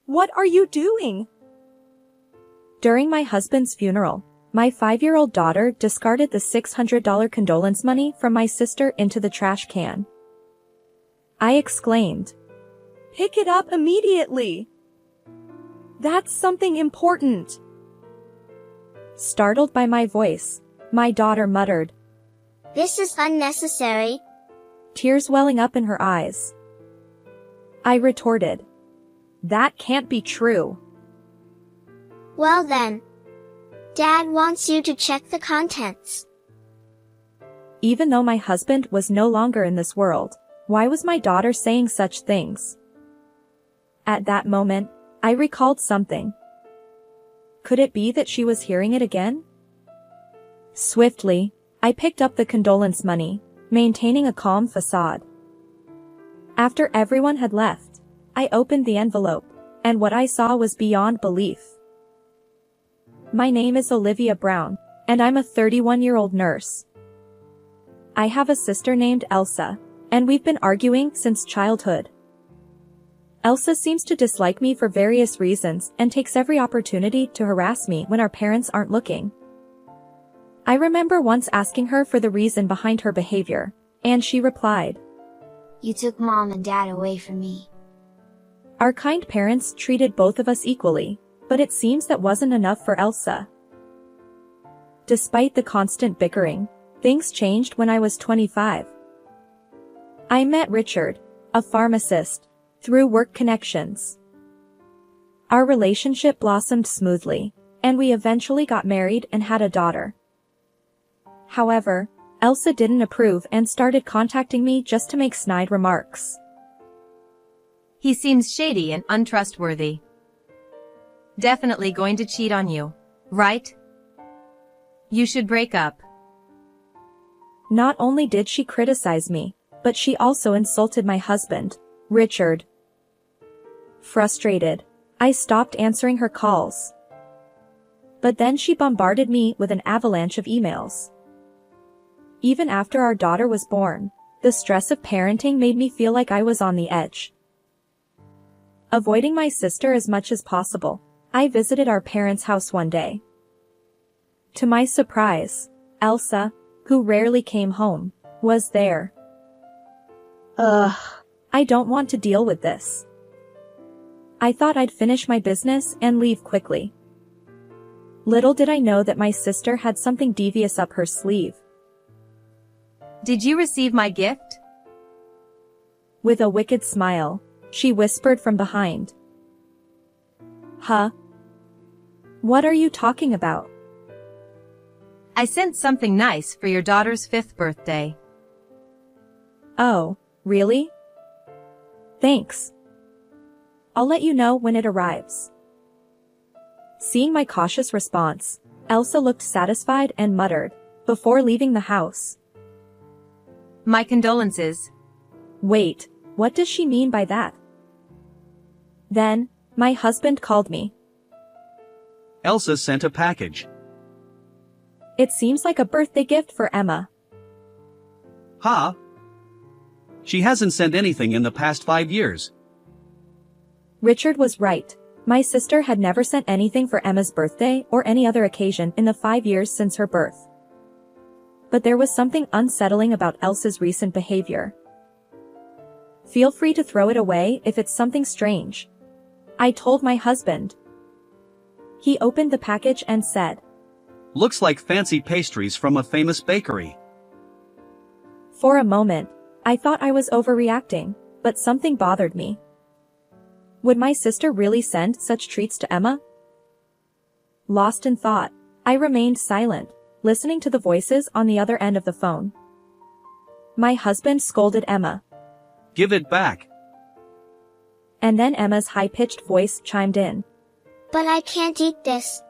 What are you doing? During my husband's funeral, my 5-year-old daughter discarded the $600 condolence money from my sister into the trash can. I exclaimed, "Pick it up immediately! That's something important!" Startled by my voice, my daughter muttered, "This is unnecessary," tears welling up in her eyes. I retorted, "That can't be true." "Well then, Dad wants you to check the contents." Even though my husband was no longer in this world, why was my daughter saying such things? At that moment, I recalled something. Could it be that she was hearing it again? Swiftly, I picked up the condolence money, maintaining a calm facade. After everyone had left, I opened the envelope, and what I saw was beyond belief. My name is Olivia Brown, and I'm a 31-year-old nurse. I have a sister named Elsa, and we've been arguing since childhood. Elsa seems to dislike me for various reasons and takes every opportunity to harass me when our parents aren't looking. I remember once asking her for the reason behind her behavior, and she replied, "You took Mom and Dad away from me." Our kind parents treated both of us equally, but it seems that wasn't enough for Elsa. Despite the constant bickering, things changed when I was 25. I met Richard, a pharmacist, through work connections. Our relationship blossomed smoothly, and we eventually got married and had a daughter. However, Elsa didn't approve and started contacting me just to make snide remarks. "He seems shady and untrustworthy. Definitely going to cheat on you, right? You should break up." Not only did she criticize me, but she also insulted my husband, Richard. Frustrated, I stopped answering her calls. But then she bombarded me with an avalanche of emails. Even after our daughter was born, the stress of parenting made me feel like I was on the edge. Avoiding my sister as much as possible, I visited our parents' house one day. To my surprise, Elsa, who rarely came home, was there. Ugh, I don't want to deal with this. I thought I'd finish my business and leave quickly. Little did I know that my sister had something devious up her sleeve. "Did you receive my gift?" With a wicked smile, she whispered from behind. "Huh? What are you talking about?" "I sent something nice for your daughter's 5th birthday." "Oh, really? Thanks. I'll let you know when it arrives." Seeing my cautious response, Elsa looked satisfied and muttered, before leaving the house, "My condolences." Wait, what does she mean by that? Then, my husband called me. Elsa sent a package. It seems like a birthday gift for Emma. Huh? She hasn't sent anything in the past 5 years. Richard was right. My sister had never sent anything for Emma's birthday or any other occasion in the 5 years since her birth. But there was something unsettling about Elsa's recent behavior. "Feel free to throw it away if it's something strange," I told my husband. He opened the package and said, Looks like fancy pastries from a famous bakery. For a moment, I thought I was overreacting, but something bothered me. Would my sister really send such treats to Emma? Lost in thought, I remained silent, listening to the voices on the other end of the phone. My husband scolded Emma. Give it back. And then Emma's high-pitched voice chimed in. "But I can't eat this.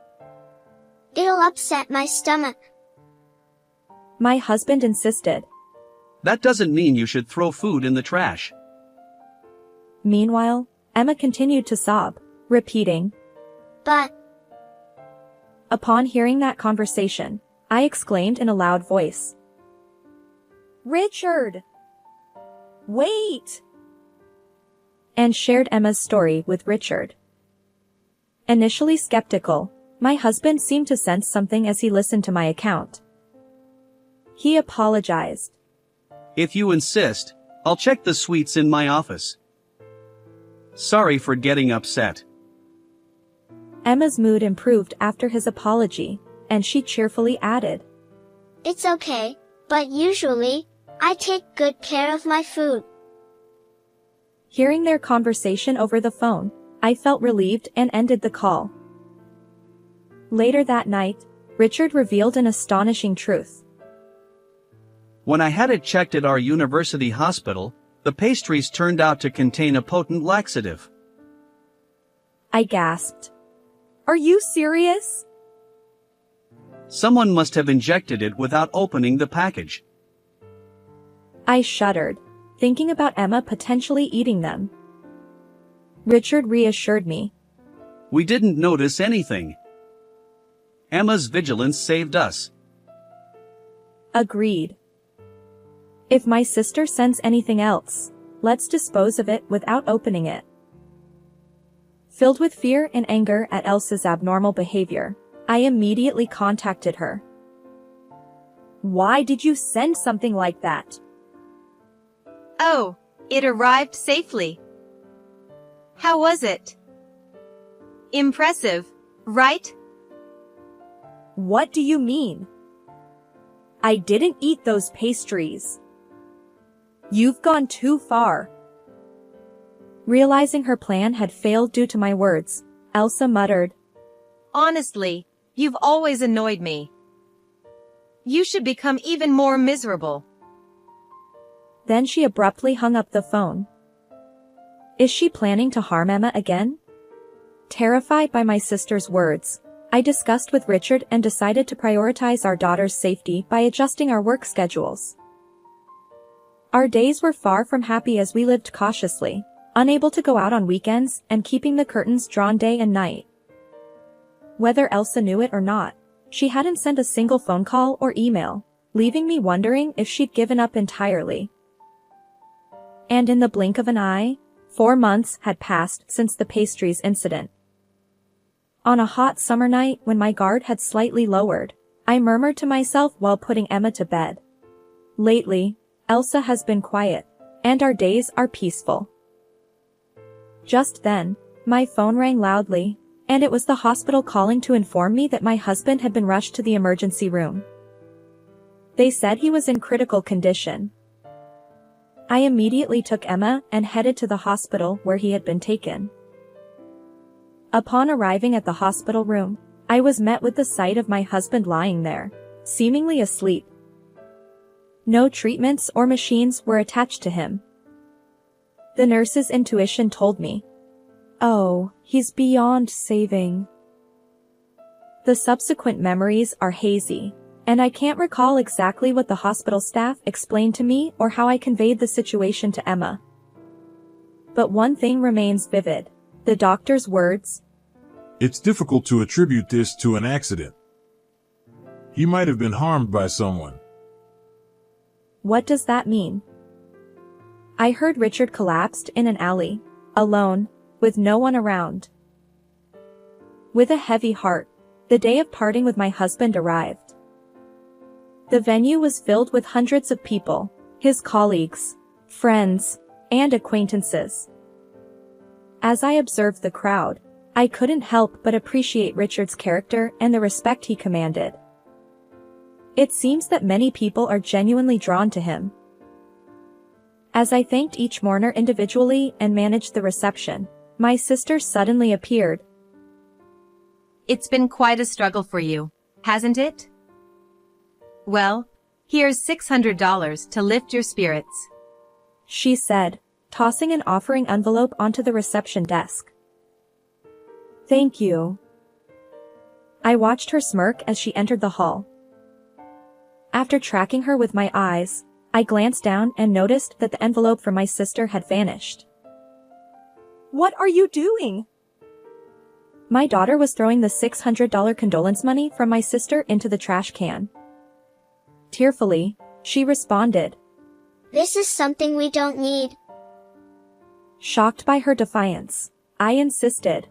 It'll upset my stomach." My husband insisted. That doesn't mean you should throw food in the trash. Meanwhile, Emma continued to sob, repeating, "But..." Upon hearing that conversation, I exclaimed in a loud voice, "Richard! Wait!" And shared Emma's story with Richard. Initially skeptical, my husband seemed to sense something as he listened to my account. He apologized. If you insist, I'll check the suites in my office. Sorry for getting upset. Emma's mood improved after his apology, and she cheerfully added, It's okay, but usually, I take good care of my food. Hearing their conversation over the phone, I felt relieved and ended the call. Later that night, Richard revealed an astonishing truth. When I had it checked at our university hospital, the pastries turned out to contain a potent laxative. I gasped. Are you serious? Someone must have injected it without opening the package. I shuddered, thinking about Emma potentially eating them. Richard reassured me. We didn't notice anything. Emma's vigilance saved us. Agreed. If my sister sends anything else, let's dispose of it without opening it. Filled with fear and anger at Elsa's abnormal behavior, I immediately contacted her. Why did you send something like that? Oh, it arrived safely. How was it? Impressive, right? What do you mean? I didn't eat those pastries. You've gone too far. Realizing her plan had failed due to my words, Elsa muttered, Honestly, you've always annoyed me. You should become even more miserable. Then she abruptly hung up the phone. Is she planning to harm Emma again? Terrified by my sister's words, I discussed with Richard and decided to prioritize our daughter's safety by adjusting our work schedules. Our days were far from happy as we lived cautiously, unable to go out on weekends and keeping the curtains drawn day and night. Whether Elsa knew it or not, she hadn't sent a single phone call or email, leaving me wondering if she'd given up entirely. And in the blink of an eye, 4 months had passed since the pastries incident. On a hot summer night when my guard had slightly lowered, I murmured to myself while putting Emma to bed. Lately, Elsa has been quiet, and our days are peaceful. Just then, my phone rang loudly, and it was the hospital calling to inform me that my husband had been rushed to the emergency room. They said he was in critical condition. I immediately took Emma and headed to the hospital where he had been taken. Upon arriving at the hospital room, I was met with the sight of my husband lying there, seemingly asleep. No treatments or machines were attached to him. The nurse's intuition told me, "Oh, he's beyond saving." The subsequent memories are hazy, and I can't recall exactly what the hospital staff explained to me or how I conveyed the situation to Emma. But one thing remains vivid: the doctor's words. It's difficult to attribute this to an accident. He might have been harmed by someone. What does that mean? I heard Richard collapsed in an alley, alone, with no one around. With a heavy heart, the day of parting with my husband arrived. The venue was filled with hundreds of people, his colleagues, friends, and acquaintances. As I observed the crowd, I couldn't help but appreciate Richard's character and the respect he commanded. It seems that many people are genuinely drawn to him. As I thanked each mourner individually and managed the reception, my sister suddenly appeared. It's been quite a struggle for you, hasn't it? Well, here's $600 to lift your spirits, she said, tossing an offering envelope onto the reception desk. Thank you. I watched her smirk as she entered the hall. After tracking her with my eyes, I glanced down and noticed that the envelope from my sister had vanished. What are you doing? My daughter was throwing the $600 condolence money from my sister into the trash can. Tearfully, she responded, This is something we don't need. Shocked by her defiance, I insisted.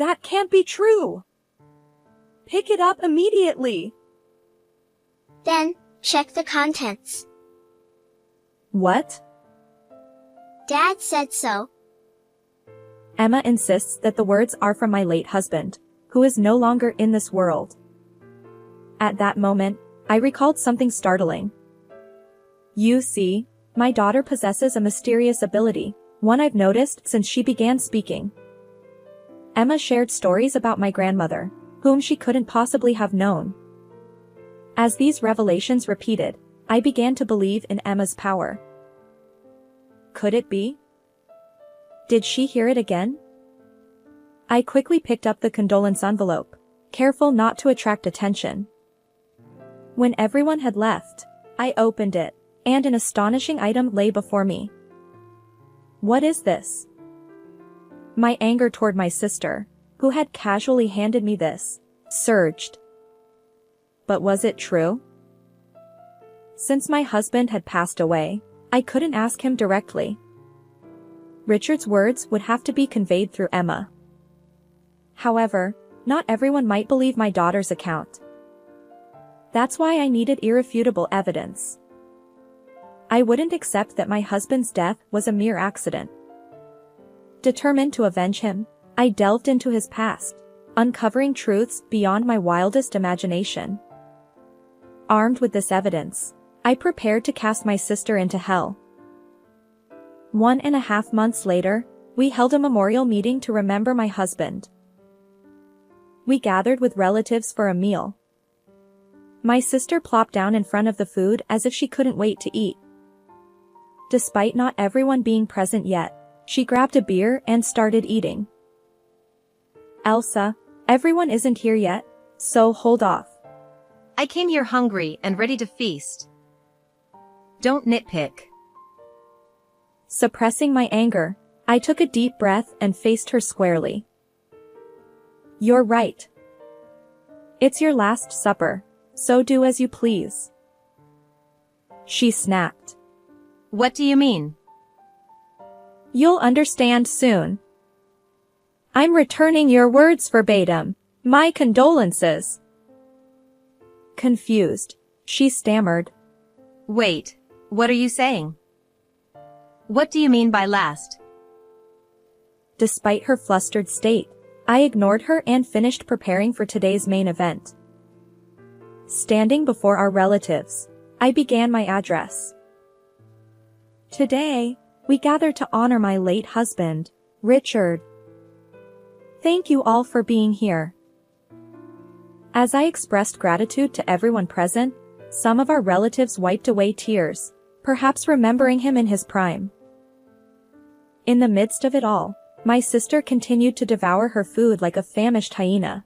That can't be true. Pick it up immediately. Then, check the contents. What? Dad said so. Emma insists that the words are from my late husband, who is no longer in this world. At that moment, I recalled something startling. You see, my daughter possesses a mysterious ability, one I've noticed since she began speaking. Emma shared stories about my grandmother, whom she couldn't possibly have known. As these revelations repeated, I began to believe in Emma's power. Could it be? Did she hear it again? I quickly picked up the condolence envelope, careful not to attract attention. When everyone had left, I opened it, and an astonishing item lay before me. What is this? My anger toward my sister, who had casually handed me this, surged. But was it true? Since my husband had passed away, I couldn't ask him directly. Richard's words would have to be conveyed through Emma. However, not everyone might believe my daughter's account. That's why I needed irrefutable evidence. I wouldn't accept that my husband's death was a mere accident. Determined to avenge him, I delved into his past, uncovering truths beyond my wildest imagination. Armed with this evidence, I prepared to cast my sister into hell. 1.5 months later, we held a memorial meeting to remember my husband. We gathered with relatives for a meal. My sister plopped down in front of the food as if she couldn't wait to eat. Despite not everyone being present yet, she grabbed a beer and started eating. Elsa, everyone isn't here yet, so hold off. I came here hungry and ready to feast. Don't nitpick. Suppressing my anger, I took a deep breath and faced her squarely. You're right. It's your last supper, so do as you please. She snapped. What do you mean? You'll understand soon. I'm returning your words verbatim. My condolences. Confused, she stammered. Wait, what are you saying? What do you mean by last? Despite her flustered state, I ignored her and finished preparing for today's main event. Standing before our relatives, I began my address. Today, we gather to honor my late husband, Richard. Thank you all for being here. As I expressed gratitude to everyone present, some of our relatives wiped away tears, perhaps remembering him in his prime. In the midst of it all, my sister continued to devour her food like a famished hyena.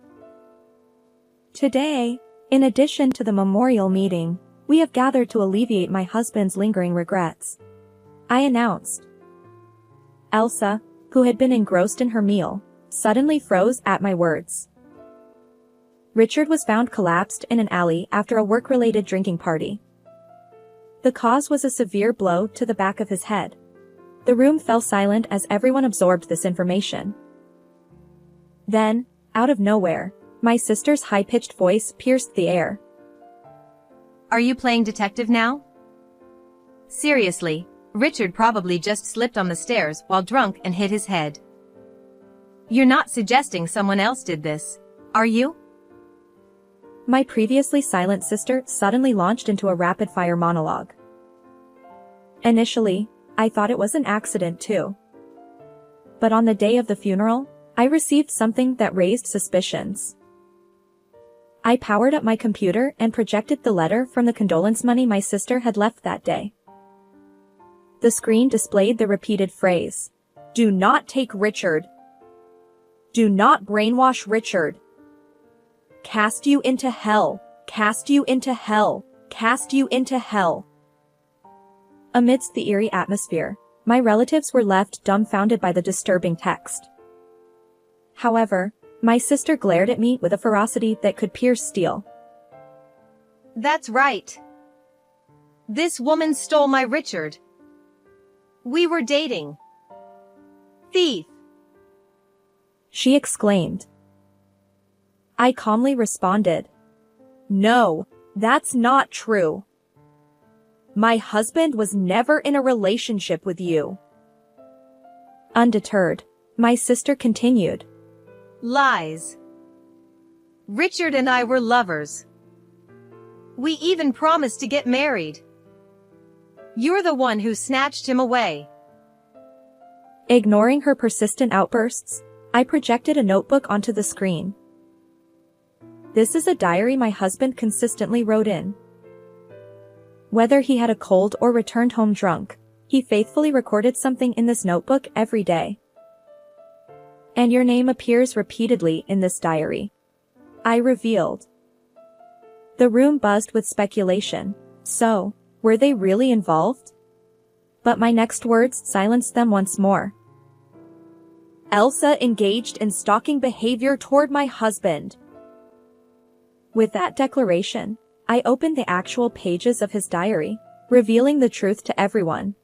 Today, in addition to the memorial meeting, we have gathered to alleviate my husband's lingering regrets. I announced. Elsa, who had been engrossed in her meal, suddenly froze at my words. Richard was found collapsed in an alley after a work-related drinking party. The cause was a severe blow to the back of his head. The room fell silent as everyone absorbed this information. Then, out of nowhere, my sister's high-pitched voice pierced the air. Are you playing detective now? Seriously, Richard probably just slipped on the stairs while drunk and hit his head. You're not suggesting someone else did this, are you? My previously silent sister suddenly launched into a rapid-fire monologue. Initially, I thought it was an accident too. But on the day of the funeral, I received something that raised suspicions. I powered up my computer and projected the letter from the condolence money my sister had left that day. The screen displayed the repeated phrase, "Do not take Richard. Do not brainwash Richard. Cast you into hell, cast you into hell, cast you into hell." Amidst the eerie atmosphere, my relatives were left dumbfounded by the disturbing text. However, my sister glared at me with a ferocity that could pierce steel. That's right. This woman stole my Richard. We were dating. Thief. she exclaimed. I calmly responded, "No, that's not true. My husband was never in a relationship with you." Undeterred, my sister continued, Lies. Richard and I were lovers. We even promised to get married. You're the one who snatched him away. Ignoring her persistent outbursts, I projected a notebook onto the screen. This is a diary my husband consistently wrote in. Whether he had a cold or returned home drunk, he faithfully recorded something in this notebook every day. And your name appears repeatedly in this diary, I revealed. The room buzzed with speculation. So, were they really involved? But my next words silenced them once more. Elsa engaged in stalking behavior toward my husband. With that declaration, I opened the actual pages of his diary, revealing the truth to everyone.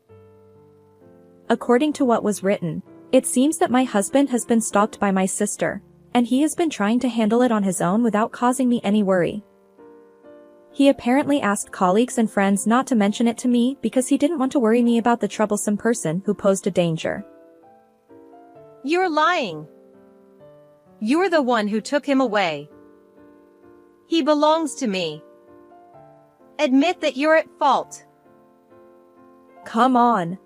According to what was written, it seems that my husband has been stalked by my sister, and he has been trying to handle it on his own without causing me any worry. He apparently asked colleagues and friends not to mention it to me because he didn't want to worry me about the troublesome person who posed a danger. You're lying. You're the one who took him away. He belongs to me. Admit that you're at fault. Come on.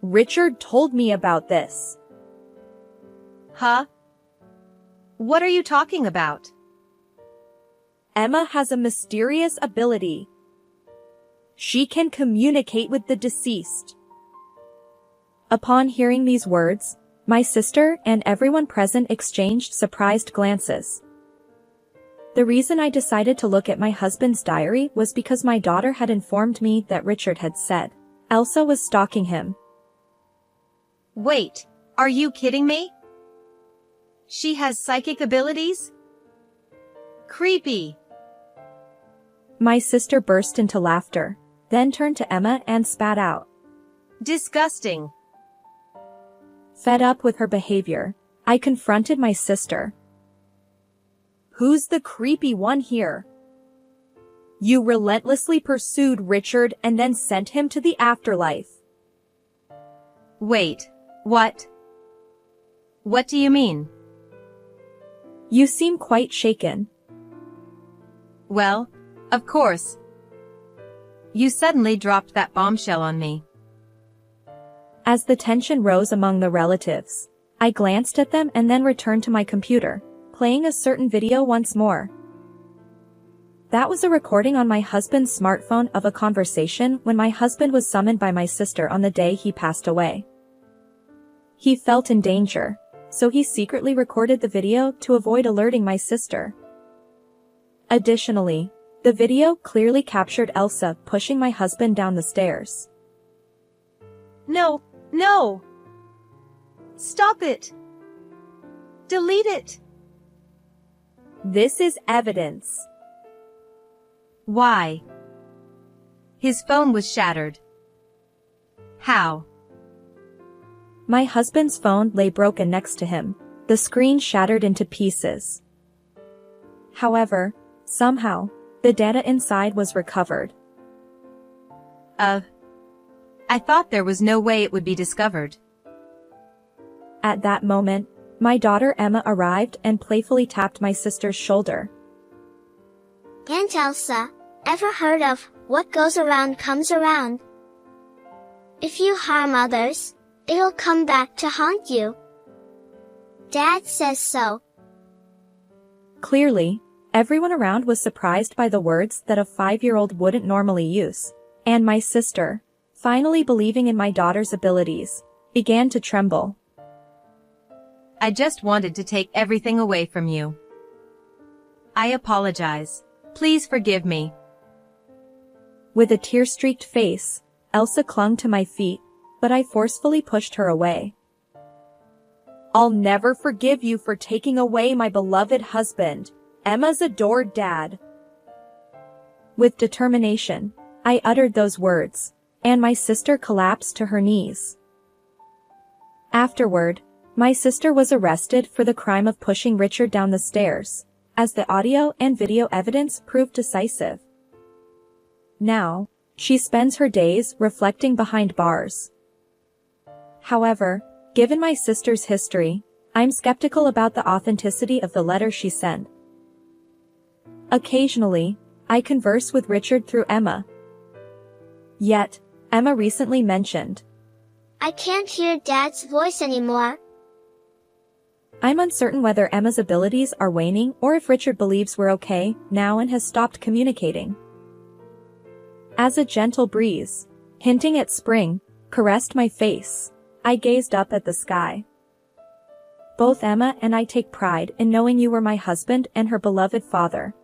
Richard told me about this. Huh? What are you talking about? Emma has a mysterious ability. She can communicate with the deceased. Upon hearing these words, my sister and everyone present exchanged surprised glances. The reason I decided to look at my husband's diary was because my daughter had informed me that Richard had said Elsa was stalking him. Wait, are you kidding me? She has psychic abilities? Creepy. My sister burst into laughter, then turned to Emma and spat out. Disgusting. Fed up with her behavior, I confronted my sister. Who's the creepy one here? You relentlessly pursued Richard and then sent him to the afterlife. Wait, what? What do you mean? You seem quite shaken. Well, of course. You suddenly dropped that bombshell on me. As the tension rose among the relatives, I glanced at them and then returned to my computer, playing a certain video once more. That was a recording on my husband's smartphone of a conversation when my husband was summoned by my sister on the day he passed away. He felt in danger, so he secretly recorded the video to avoid alerting my sister. Additionally, the video clearly captured Elsa pushing my husband down the stairs. No, no! Stop it! Delete it! This is evidence. Why? His phone was shattered. How? My husband's phone lay broken next to him, the screen shattered into pieces. However, somehow, the data inside was recovered. I thought there was no way it would be discovered. At that moment, my daughter Emma arrived and playfully tapped my sister's shoulder. Aunt Elsa, ever heard of what goes around comes around? If you harm others, it'll come back to haunt you. Dad says so. Clearly, everyone around was surprised by the words that a 5-year-old wouldn't normally use, and my sister, finally believing in my daughter's abilities, began to tremble. I just wanted to take everything away from you. I apologize. Please forgive me. With a tear-streaked face, Elsa clung to my feet, but I forcefully pushed her away. I'll never forgive you for taking away my beloved husband, Emma's adored dad. With determination, I uttered those words, and my sister collapsed to her knees. Afterward, My sister was arrested for the crime of pushing Richard down the stairs, as the audio and video evidence proved decisive. Now, she spends her days reflecting behind bars. However, given my sister's history, I'm skeptical about the authenticity of the letter she sent. Occasionally, I converse with Richard through Emma. Yet, Emma recently mentioned, I can't hear Dad's voice anymore. I'm uncertain whether Emma's abilities are waning or if Richard believes we're okay now and has stopped communicating. As a gentle breeze, hinting at spring, caressed my face, I gazed up at the sky. Both Emma and I take pride in knowing you were my husband and her beloved father.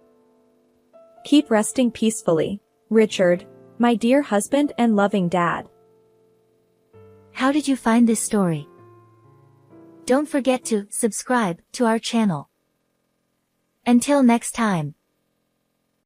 Keep resting peacefully, Richard, my dear husband and loving dad. How did you find this story? Don't forget to subscribe to our channel. Until next time.